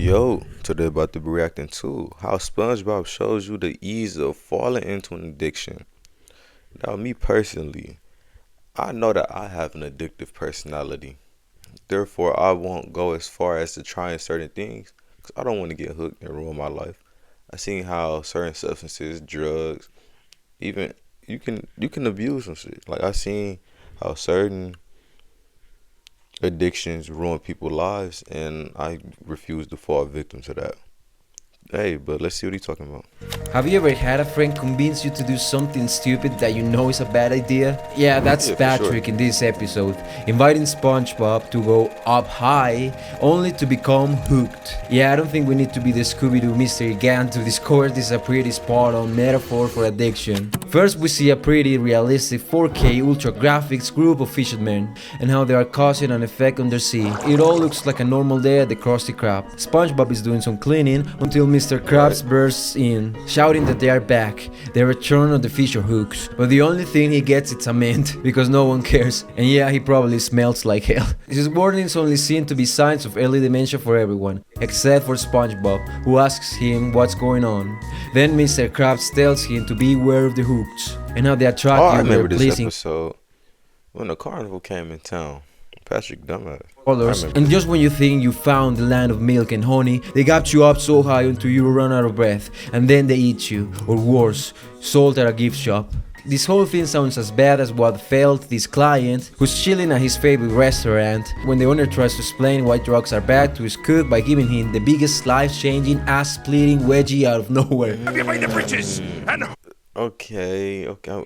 Yo, today about to be reacting to how SpongeBob shows you the ease of falling into an addiction. Now, me personally, I know that I have an addictive personality. Therefore, I won't go as far as to trying certain things because I don't want to get hooked and ruin my life. I seen how certain substances, drugs, even you can abuse some shit. Like I seen how certain addictions ruin people's lives, and I refuse to fall victim to that. Hey, but let's see what he's talking about. Have you ever had a friend convince you to do something stupid that you know is a bad idea? Yeah, that's Yeah, for sure. Patrick in this episode, inviting SpongeBob to go up high only to become hooked. Yeah, I don't think we need to be the Scooby-Doo mystery gang to discover this is a pretty spot-on metaphor for addiction. First, we see a pretty realistic 4K ultra graphics group of fishermen and how they are causing an effect on the sea. It all looks like a normal day at the Krusty Krab. SpongeBob is doing some cleaning until Mr. Krabs bursts in, shouting that they are back. They return on the fisher hooks, but the only thing he gets is a mint because no one cares. And yeah, he probably smells like hell. His warnings only seem to be signs of early dementia for everyone, except for SpongeBob, who asks him what's going on. Then Mr. Krabs tells him to beware of the hooks and how they attract Oh, I you with their remember this pleasing episode when the carnival came in town. Patrick dumbass. colors. remember And this. just when you think you found the land of milk and honey, they got you up so high until you run out of breath, and then they eat you, or worse, sold at a gift shop. This whole thing sounds as bad as what felt this client who's chilling at his favorite restaurant when the owner tries to explain why drugs are bad to his cook by giving him the biggest life-changing ass-splitting wedgie out of nowhere. Behind the bridges and Okay. I'm gonna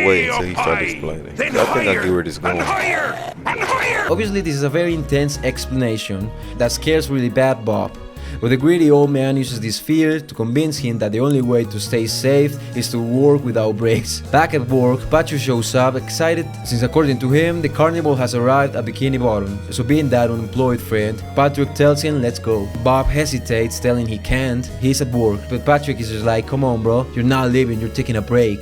wait until he starts explaining. then I think I higher get where this is going. and higher and higher. Obviously, this is a very intense explanation that scares really bad Bob. But the greedy old man uses this fear to convince him that the only way to stay safe is to work without breaks. Back at work, Patrick shows up excited since according to him, the carnival has arrived at Bikini Bottom. So being that unemployed friend, Patrick tells him let's go. Bob hesitates, telling he can't, he's at work. But Patrick is just like, come on bro, you're not leaving, you're taking a break,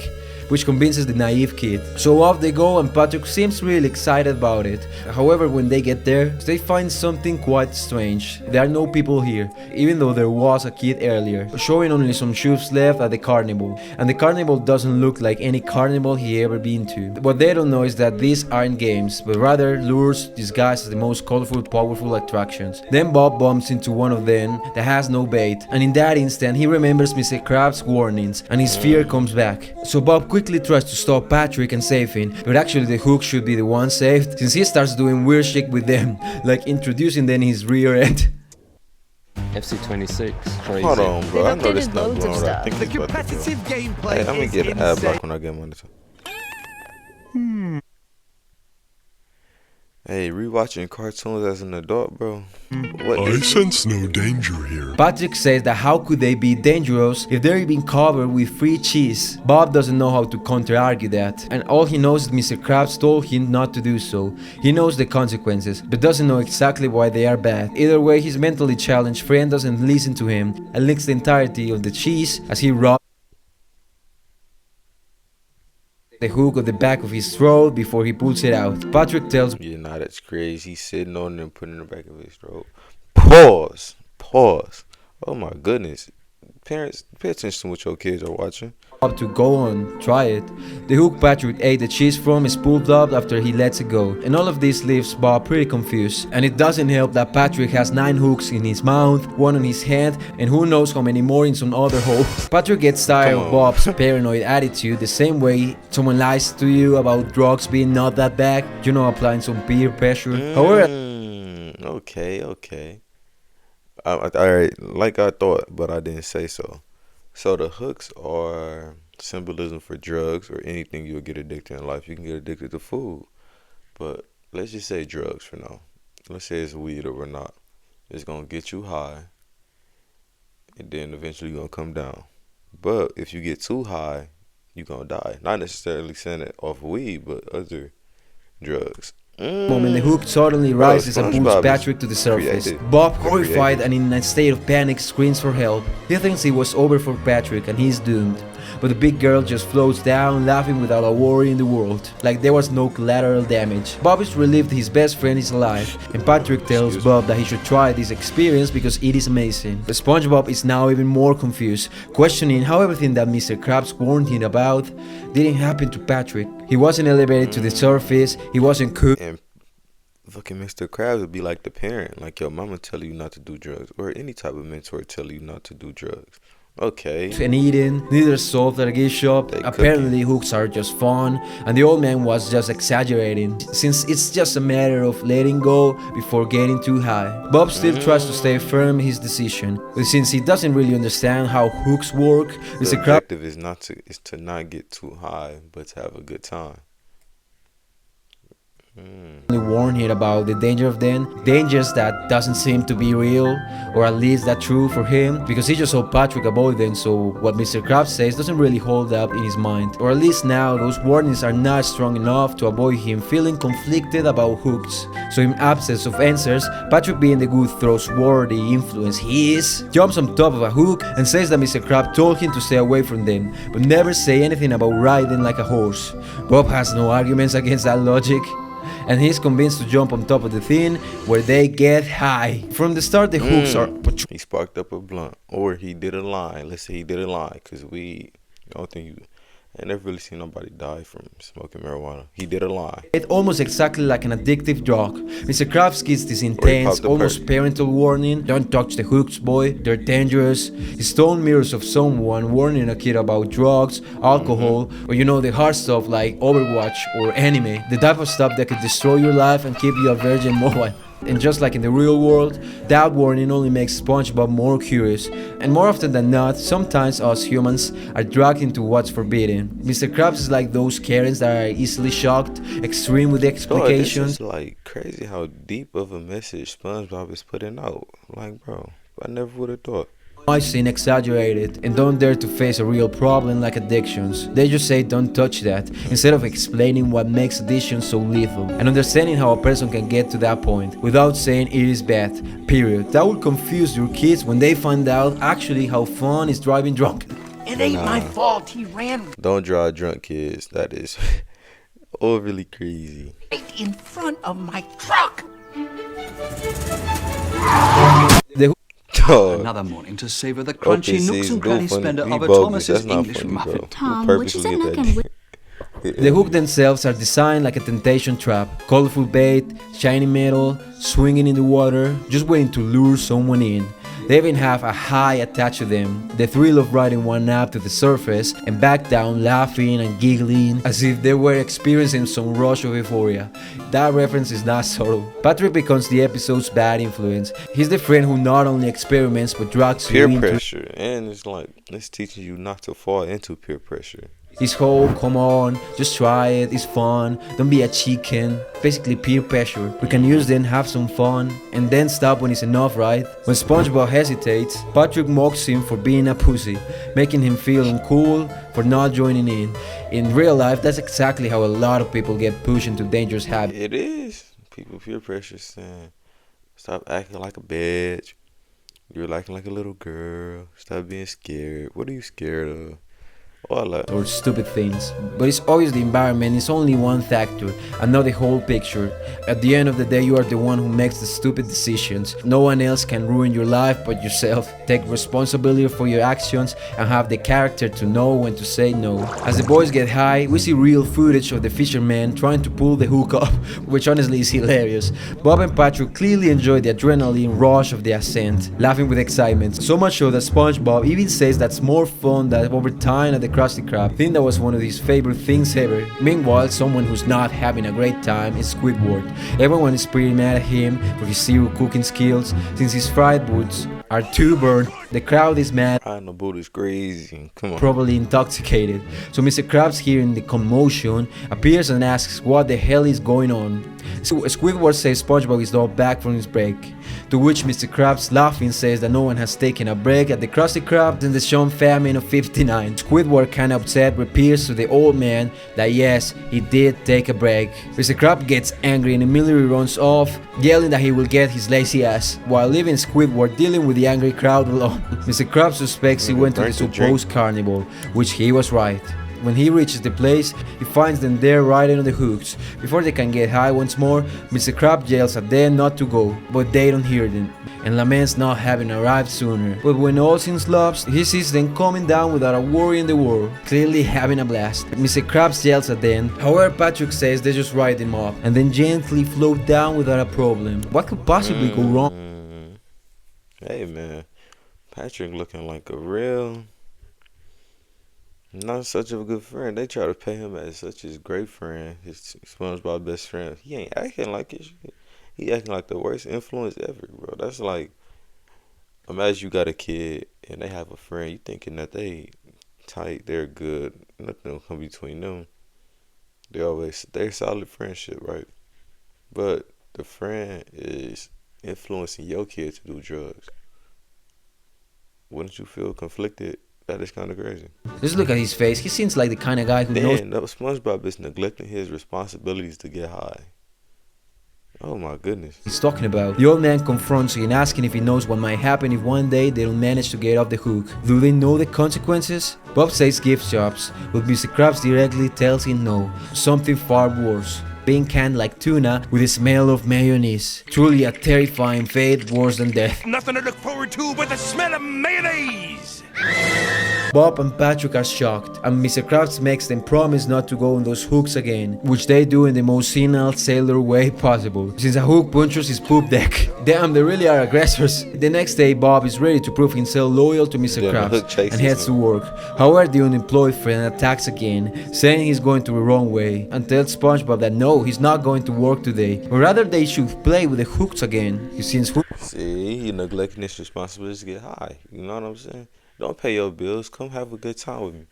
which convinces the naive kid. So off they go and Patrick seems really excited about it. However, when they get there, they find something quite strange. There are no people here, even though there was a kid earlier, showing only some shoes left at the carnival. And the carnival doesn't look like any carnival he ever been to. What they don't know is that these aren't games, but rather lures disguised as the most colorful, powerful attractions. Then Bob bumps into one of them that has no bait, and in that instant he remembers Mr. Krabs' warnings, and his fear comes back. So Bob quickly tries to stop Patrick and save him, but actually the hook should be the one saved, since he starts doing weird shit with them, like introducing them his rear end. FC26, crazy. Hold on, bro. I know this updated not loads of going right. I stuff. think The he's about to go. competitive gameplay Hey, I'm gonna is get an ad insane. block when I get money. Hey, rewatching cartoons as an adult, bro. What? I sense no danger here. Patrick says that how could they be dangerous if they're being covered with free cheese? Bob doesn't know how to counter-argue that, and all he knows is Mr. Krabs told him not to do so. He knows the consequences, but doesn't know exactly why they are bad. Either way, his mentally challenged friend doesn't listen to him and licks the entirety of the cheese as he robs the hook of the back of his throat before he pulls it out. Patrick tells Yeah, nah, that's crazy. He's sitting on it and putting it in the back of his throat. Pause. Oh my goodness. Parents, pay attention to what your kids are watching. Bob to go on, try it. The hook Patrick ate the cheese from is pulled up after he lets it go, and all of this leaves Bob pretty confused. And it doesn't help that Patrick has 9 hooks in his mouth, 1 on his hand, and who knows how many more in some other hole. Patrick gets tired Come of on. Bob's paranoid attitude the same way someone lies to you about drugs being not that bad, you know, applying some peer pressure. However, Okay. Alright, like I thought, but I didn't say so. So the hooks are symbolism for drugs or anything you'll get addicted in life. You can get addicted to food, but let's just say drugs for now. Let's say it's weed or not. It's gonna get you high, and then eventually you're gonna come down. But if you get too high, you're gonna die. Not necessarily saying it off weed, but other drugs. Moment the hook suddenly Bro, rises and pulls SpongeBob is Patrick to the surface. creative. Bob, They're horrified creative. and in a state of panic, screams for help. He thinks it was over for Patrick and he's doomed. But the big girl just floats down, laughing without a worry in the world, like there was no collateral damage. Bob is relieved his best friend is alive, and Patrick tells Bob that he should try this experience because it is amazing. But SpongeBob is now even more confused, questioning how everything that Mr. Krabs warned him about didn't happen to Patrick. He wasn't elevated to the surface, he wasn't cooked. And fucking Mr. Krabs would be like the parent, like your mama tell you not to do drugs, or any type of mentor tell you not to do drugs. Okay. And eating, neither solved at a gift shop. They Apparently hooks are just fun, and the old man was just exaggerating, since it's just a matter of letting go before getting too high. Bob still tries to stay firm in his decision, but since he doesn't really understand how hooks work, The Mr. Krabs objective is to not get too high, but to have a good time. warned him about the danger of them, dangers that doesn't seem to be real, or at least that true for him, because he just saw Patrick avoid them, so what Mr. Krabs says doesn't really hold up in his mind. Or at least now, those warnings are not strong enough to avoid him feeling conflicted about hooks. So in absence of answers, Patrick, being the good trustworthy influence he is, jumps on top of a hook and says that Mr. Krabs told him to stay away from them, but never say anything about riding like a horse. Bob has no arguments against that logic, and he's convinced to jump on top of the thing where they get high. From the start, the hooks are He sparked up a blunt, or he did a line. Let's say he did a line, cause I don't think I never really seen nobody die from smoking marijuana. He did a line. almost exactly like an addictive drug. Mr. Krabs gives this intense, popped a almost perk. parental warning: don't touch the hooks, boy, they're dangerous. Stone mirrors of someone warning a kid about drugs, alcohol, or the hard stuff like Overwatch or anime, the type of stuff that could destroy your life and keep you a virgin mobile. And just like in the real world, that warning only makes SpongeBob more curious. And more often than not, sometimes us humans are dragged into what's forbidden. Mr. Krabs is like those Karens that are easily shocked, extreme with Dog, this explications. is like crazy how deep of a message SpongeBob is putting out. Like, bro, I never would have thought. I've seen exaggerated and don't dare to face a real problem like addictions. They just say don't touch that, instead of explaining what makes addiction so lethal and understanding how a person can get to that point without saying it is bad, period. That will confuse your kids when they find out actually how fun is driving drunk. It ain't my fault he ran Don't drive drunk, kids. That is overly crazy. right in front of my truck. Dog. Another morning to savor the crunchy Okay, nooks see, and do cranny funny. splendor Be of a bogus. Thomas's That's not English funny, muffin. bro. Tom, You would you say purposely not hit that. The hooks themselves are designed like a temptation trap. Colorful bait, shiny metal, swinging in the water, just waiting to lure someone in. They even have a high attached to them, the thrill of riding one up to the surface and back down laughing and giggling as if they were experiencing some rush of euphoria. That reference is not subtle. Patrick becomes the episode's bad influence. He's the friend who not only experiments but drags Peer you into pressure. And it's teaching you not to fall into peer pressure. his whole come on, just try it, it's fun, don't be a chicken. Basically peer pressure. We can use then have some fun and then stop when it's enough, right? When SpongeBob hesitates, Patrick mocks him for being a pussy, making him feel uncool for not joining in. In real life, that's exactly how a lot of people get pushed into dangerous habits. It is. People peer pressure saying, stop acting like a bitch. You're acting like a little girl. Stop being scared. What are you scared of? All that. Or stupid things. But it's obvious the environment is only one factor and not the whole picture. At the end of the day, you are the one who makes the stupid decisions. No one else can ruin your life but yourself. Take responsibility for your actions and have the character to know when to say no. As the boys get high, we see real footage of the fisherman trying to pull the hook up, which honestly is hilarious. Bob and Patrick clearly enjoy the adrenaline rush of the ascent, laughing with excitement. So much so that SpongeBob even says that's more fun than over time at the Krusty Krab. I think that was one of his favorite things ever. Meanwhile, someone who's not having a great time is Squidward. Everyone is pretty mad at him for his zero cooking skills, since his fried boots are too burnt. The crowd is mad, Riding the boat is crazy. Come on. probably intoxicated. So Mr. Krabs, hearing the commotion, appears and asks what the hell is going on. So Squidward says SpongeBob is not back from his break, to which Mr. Krabs, laughing, says that no one has taken a break at the Krusty Krab in the Sean famine of '59. Squidward, kinda upset, repeats to the old man that yes, he did take a break. Mr. Krabs gets angry and immediately runs off, yelling that he will get his lazy ass, while leaving Squidward dealing with the angry crowd alone. Mr. Krabs suspects he went to the supposed carnival, which he was right. When he reaches the place, he finds them there riding on the hooks. Before they can get high once more, Mr. Krabs yells at them not to go, but they don't hear them, and laments not having arrived sooner. But when all seems lost, he sees them coming down without a worry in the world, clearly having a blast. Mr. Krabs yells at them, however Patrick says they just ride them up, and then gently float down without a problem. What could possibly go wrong? Hey man, Patrick looking like a real, not such a good friend. They try to pay him as such his great friend, his SpongeBob best friend. He ain't acting like it. He acting like the worst influence ever, bro. That's like, imagine you got a kid and they have a friend. You thinking that they tight, they're good, nothing will come between them. They're solid friendship, right? But the friend is influencing your kid to do drugs. Wouldn't you feel conflicted? That is kind of crazy. Just look at his face. He seems like the kind of guy who knows Then SpongeBob is neglecting his responsibilities to get high. Oh my goodness. he's talking about. The old man confronts him, asking if he knows what might happen if one day they don't manage to get off the hook. Do they know the consequences? Bob says gift shops, but Mr. Krabs directly tells him no. Something far worse. Being canned like tuna with the smell of mayonnaise. Truly a terrifying fate, worse than death. Nothing to look forward to but the smell of mayonnaise. Bob and Patrick are shocked, and Mr. Krabs makes them promise not to go on those hooks again, which they do in the most senile sailor way possible, since a hook punctures his poop deck. Damn, they really are aggressors. The next day, Bob is ready to prove himself loyal to Mr. Yeah, the hook Krabs chases and heads to him. work. However, the unemployed friend attacks again, saying he's going to the wrong way, and tells SpongeBob that no, he's not going to work today, but rather they should play with the hooks again, since See, he neglecting his responsibilities to get high. You know what I'm saying? Don't pay your bills. Come have a good time with me.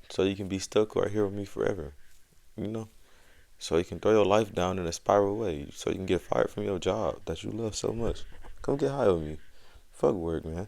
So you can be stuck right here with me forever. You know? So you can throw your life down in a spiral way. So you can get fired from your job that you love so much. Come get high with me. Fuck work, man.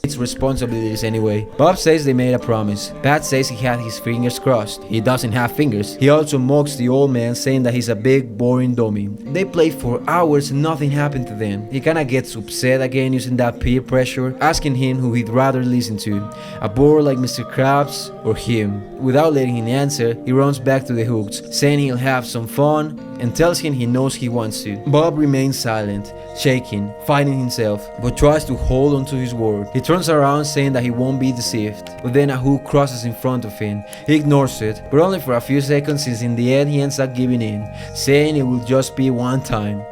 its responsibilities anyway. Bob says they made a promise. Pat says he had his fingers crossed. He doesn't have fingers. He also mocks the old man, saying that he's a big, boring dummy. They play for hours and nothing happened to them. He kinda gets upset again using that peer pressure, asking him who he'd rather listen to, a bore like Mr. Krabs or him. Without letting him answer, he runs back to the hooks, saying he'll have some fun, and tells him he knows he wants to. Bob remains silent, shaking, fighting himself, but tries to hold on to his word. He turns around saying that he won't be deceived, but then a hook crosses in front of him. He ignores it, but only for a few seconds, since in the end he ends up giving in, saying it will just be one time.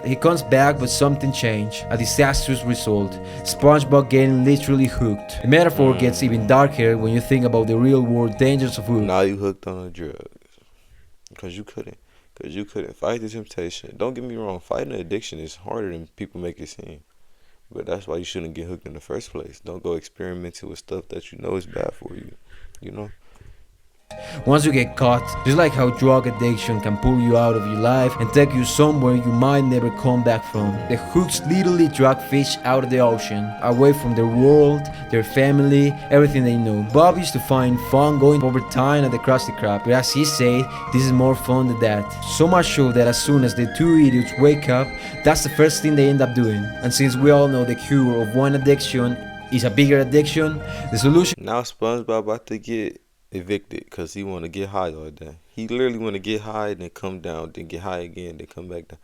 He comes back, but something changed, a disastrous result. SpongeBob getting literally hooked. The metaphor gets even darker when you think about the real world dangers of hook. Now you hooked on a drug. Because you couldn't. Because you couldn't fight the temptation. Don't get me wrong, fighting addiction is harder than people make it seem. But that's why you shouldn't get hooked in the first place. Don't go experimenting with stuff that you know is bad for you. You know? Once you get caught, just like how drug addiction can pull you out of your life and take you somewhere you might never come back from, the hooks literally drag fish out of the ocean, away from their world, their family, everything they know. Bob used to find fun going over time at the Krusty Krab, but as he said, this is more fun than that. So much so that as soon as the two idiots wake up, that's the first thing they end up doing. And since we all know the cure of one addiction is a bigger addiction, the solution Now SpongeBob about to get evicted because he want to get high all day. He literally want to get high, then come down, then get high again, then come back down.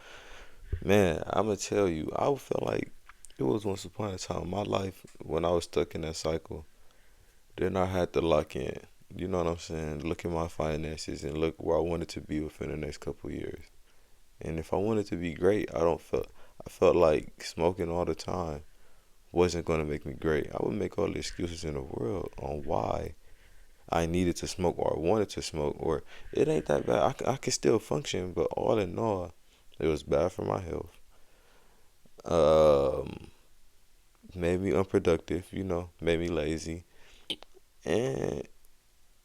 Man, I'm going to tell you, I felt like it was once upon a time in my life when I was stuck in that cycle. Then I had to lock in. You know what I'm saying? Look at my finances and look where I wanted to be within the next couple of years. And if I wanted to be great, I felt like smoking all the time wasn't going to make me great. I would make all the excuses in the world on why I needed to smoke or I wanted to smoke, or it ain't that bad. I can still function, but all in all, it was bad for my health. Made made me unproductive, made me lazy. And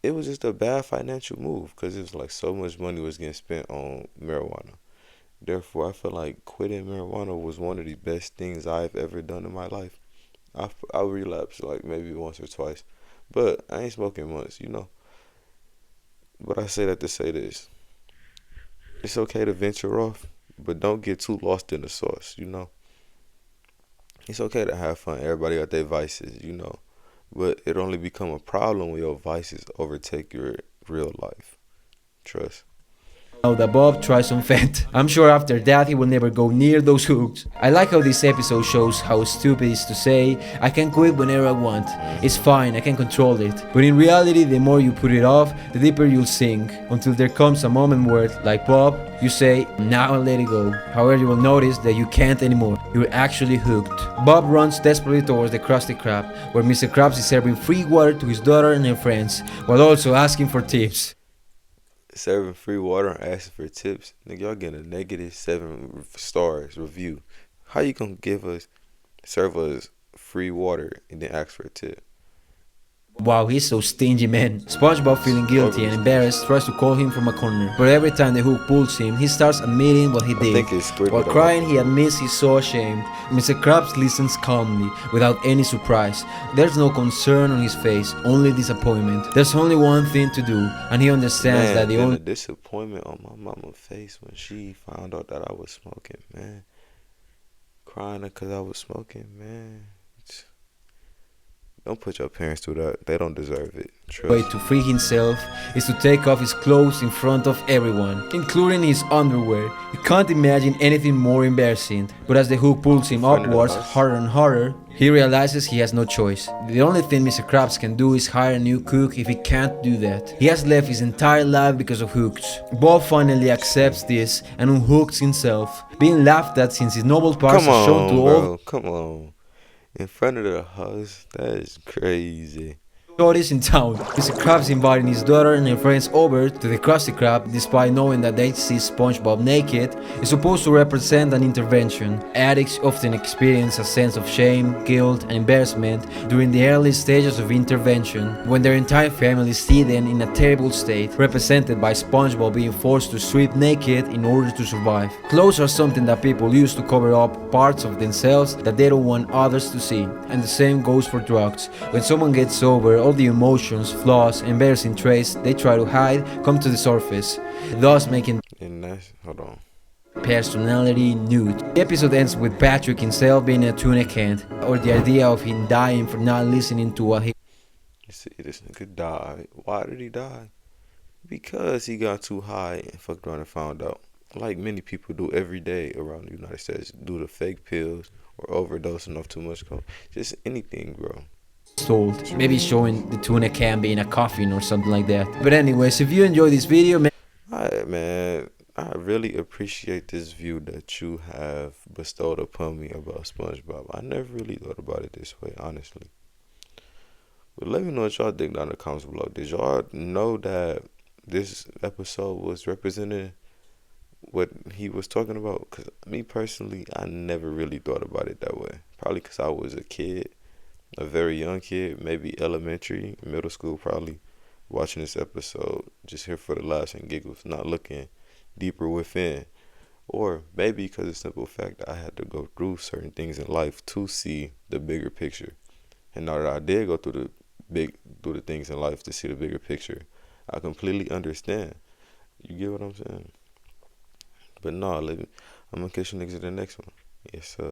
it was just a bad financial move because it was like so much money was getting spent on marijuana. Therefore, I feel like quitting marijuana was one of the best things I've ever done in my life. I relapsed like maybe once or twice, but I ain't smoking months. But I say that to say this: it's okay to venture off, but don't get too lost in the sauce. It's okay to have fun. Everybody got their vices. But it only become a problem when your vices overtake your real life. Trust. Now that Bob tries some fent. I'm sure after that he will never go near those hooks. I like how this episode shows how stupid it is to say, I can quit whenever I want. It's fine, I can control it. But in reality, the more you put it off, the deeper you'll sink. Until there comes a moment where, like Bob, you say, now I'll let it go. However, you will notice that you can't anymore. You're actually hooked. Bob runs desperately towards the Krusty Krab, where Mr. Krabs is serving free water to his daughter and her friends, while also asking for tips. Serving free water and asking for tips. Nigga, y'all getting a -7 stars review. How you gonna serve us free water and then ask for a tip? Wow, he's so stingy, man. SpongeBob, feeling guilty and embarrassed, tries to call him from a corner. But every time the hook pulls him, he starts admitting what he did. think it's squid While with a crying, he admits he's so ashamed. Mr. Krabs listens calmly, without any surprise. There's no concern on his face, only disappointment. There's only one thing to do, and he understands Man, that the then only the disappointment on my mama's face when she found out that I was smoking, man. Crying because I was smoking, man. Don't put your parents through that. They don't deserve it. way Trust. to free himself is to take off his clothes in front of everyone, including his underwear. You can't imagine anything more embarrassing. But as the hook pulls him front of the upwards house. harder and harder, he realizes he has no choice. The only thing Mr. Krabs can do is hire a new cook if he can't do that. He has left his entire life because of hooks. Bob finally accepts this and unhooks himself, being laughed at since his noble parts Come are shown on, to all bro. Come on. In front of the house? That is crazy. authorities in town. Mr. Krabs inviting his daughter and her friends over to the Krusty Krab, despite knowing that they see SpongeBob naked, is supposed to represent an intervention. Addicts often experience a sense of shame, guilt, and embarrassment during the early stages of intervention, when their entire family see them in a terrible state, represented by SpongeBob being forced to strip naked in order to survive. Clothes are something that people use to cover up parts of themselves that they don't want others to see. And the same goes for drugs. When someone gets sober, all the emotions, flaws, embarrassing traits they try to hide come to the surface, thus making And that's, hold on. personality nude. The episode ends with Patrick himself being a tuna can, or the idea of him dying for not listening to what he You see, this nigga died. Why did he die? Because he got too high and fucked around and found out. Like many people do every day around the United States, due to fake pills or overdosing off too much coke. Just anything, bro. told. Maybe showing the tuna can be in a coffin or something like that. But anyways, if you enjoyed this video, Alright, man. I really appreciate this view that you have bestowed upon me about SpongeBob. I never really thought about it this way, honestly. But let me know what y'all think down in the comments below. Did y'all know that this episode was representing what he was talking about? Because me personally, I never really thought about it that way. Probably because I was a kid, a very young kid, maybe elementary, middle school, probably watching this episode just here for the laughs and giggles, not looking deeper within. Or maybe because of the simple fact that I had to go through certain things in life to see the bigger picture. And now that I did go through the things in life to see the bigger picture, I completely understand. You get what I'm saying? But no, I'm gonna catch you niggas in the next one. Yes, sir.